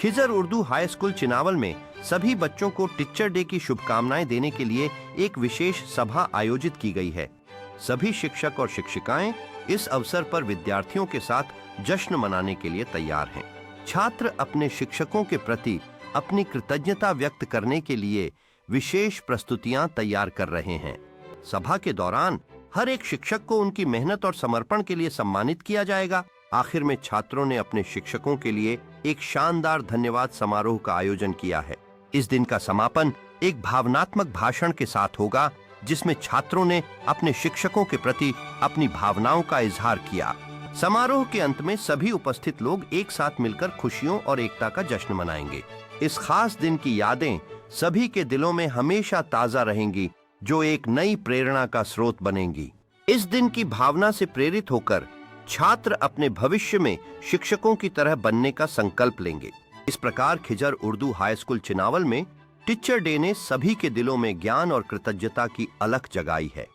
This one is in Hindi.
खिजर उर्दू हाई स्कूल चिनावल में सभी बच्चों को टीचर डे की शुभकामनाएं देने के लिए एक विशेष सभा आयोजित की गई है। सभी शिक्षक और शिक्षिकाएं इस अवसर पर विद्यार्थियों के साथ जश्न मनाने के लिए तैयार हैं। छात्र अपने शिक्षकों के प्रति अपनी कृतज्ञता व्यक्त करने के लिए विशेष प्रस्तुतियां तैयार कर रहे हैं। सभा के दौरान हर एक शिक्षक को उनकी मेहनत और समर्पण के लिए सम्मानित किया जाएगा। आखिर में छात्रों ने अपने शिक्षकों के लिए एक शानदार धन्यवाद समारोह का आयोजन किया है। इस दिन का समापन एक भावनात्मक भाषण के साथ होगा, जिसमें छात्रों ने अपने शिक्षकों के प्रति अपनी भावनाओं का इजहार किया। समारोह के अंत में सभी उपस्थित लोग एक साथ मिलकर खुशियों और एकता का जश्न मनाएंगे। इस खास दिन की यादें सभी के दिलों में हमेशा ताजा रहेंगी, जो एक नई प्रेरणा का स्रोत बनेंगी। इस दिन की भावना से प्रेरित होकर छात्र अपने भविष्य में शिक्षकों की तरह बनने का संकल्प लेंगे। इस प्रकार खिजर उर्दू हाई स्कूल चिनावल में टीचर डे ने सभी के दिलों में ज्ञान और कृतज्ञता की अलख जगाई है।